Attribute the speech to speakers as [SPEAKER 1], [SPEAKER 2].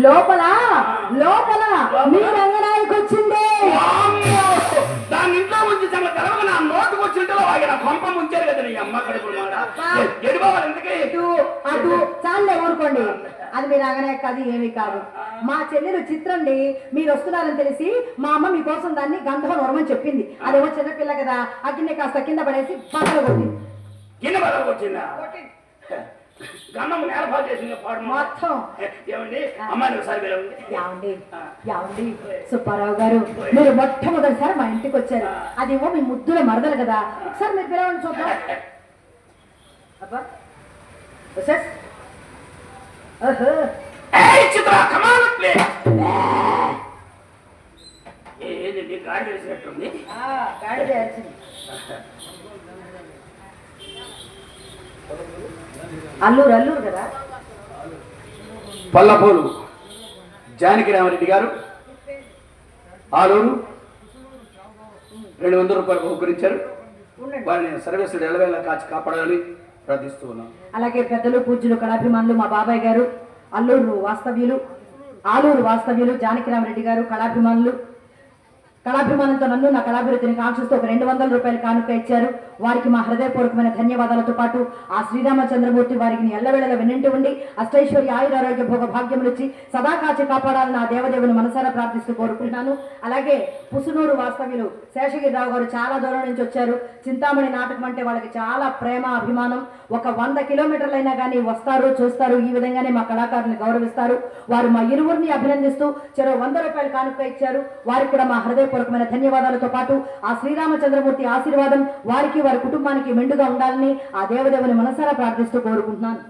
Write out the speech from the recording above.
[SPEAKER 1] లోపల లోపల మీ రంగనాయకు వచ్చింది.
[SPEAKER 2] దాని ఇంట్లో ఉంచి తెలవక నా నోటుకు వచ్చింటే నా కొంప ముంచారు కదా నీ అమ్మ కడుపులు ఎడిపోవాలి ఎందుకే
[SPEAKER 1] అటు చాలే ఊరుకోండి. అది మీ రంగనాయకు కాదు, ఏమీ కాదు. మా చెల్లెలు చిత్రండి మీరు వస్తున్నారని తెలిసి మా అమ్మ మీకోసం దాన్ని గంధం నొరమని చెప్పింది. అదేమో చిన్నపిల్ల కదా, అగ్గిని కాస్త కింద పడేసి పక్కన కొట్టింది.
[SPEAKER 2] కింద పడవ వచ్చిందా? గంధం నేలపాలు చేసింది
[SPEAKER 1] మొత్తం.
[SPEAKER 2] ఏమండి అమ్మాయి ఒకసారి
[SPEAKER 1] ఏమండి సుబ్బారావు గారు, మీరు మొట్టమొదటిసారి మా ఇంటికి వచ్చారు. అదేమో మీ ముద్దుల మరదలు కదా, ఒకసారి మీరు పిలవండి చూద్దాం. అబ్బా
[SPEAKER 2] ఏదండి గాడి వేసినట్టుంది.
[SPEAKER 1] గాడి వేసింది. అల్లూరు కదా.
[SPEAKER 2] పల్లపూరు జానకి రామరెడ్డి గారు ఆలూరు 200 రూపాయలు బహుకరించారు. వారిని సర్వేశ్వరుడు ఎల్లవేళ కాచి కాపాడాలని ప్రార్థిస్తూ ఉన్నాం.
[SPEAKER 1] అలాగే పెద్దలు పూజ్యులు కళాభిమానులు మా బాబాయ్ గారు ఆలూరు వాస్తవ్యులు జానకి రామరెడ్డి గారు కళాభిమానంతో నన్ను నా కళాభివృద్ధిని కాంక్షిస్తూ ఒక 200 రూపాయలు కానుక ఇచ్చారు. వారికి మా హృదయపూర్వకమైన ధన్యవాదాలతో పాటు ఆ శ్రీరామచంద్రమూర్తి వారికి ఎల్లవేళల వెన్నంటి ఉండి అష్టైశ్వర్య ఆయురారోగ్య భోగ భాగ్యములు ఇచ్చి సదా కాచి కాపాడాలని ఆ దేవదేవుని మనసారా ప్రార్థిస్తూ కోరుకుంటున్నాను. అలాగే పుసునూరు వాస్తవ్యులు శేషగిరిరావు గారు చాలా దూరం నుంచి వచ్చారు. చింతామణి నాటకం అంటే వాళ్ళకి చాలా ప్రేమ అభిమానం. ఒక 100 కిలోమీటర్లైనా కానీ వస్తారు, చూస్తారు. ఈ విధంగానే మా కళాకారులను గౌరవిస్తారు. వారు మా ఇరువురిని అభినందిస్తూ చెరో 100 రూపాయలు కానుక ఇచ్చారు. వారికి కూడా మా హృదయపూర్వకమైన ధన్యవాదాలతో పాటు ఆ శ్రీరామచంద్రమూర్తి ఆశీర్వాదం వారికి వారి కుటుంబానికి మెండుగా ఉండాలని ఆ దేవదేవుని మనసారా ప్రార్థిస్తూ కోరుకుంటున్నాను.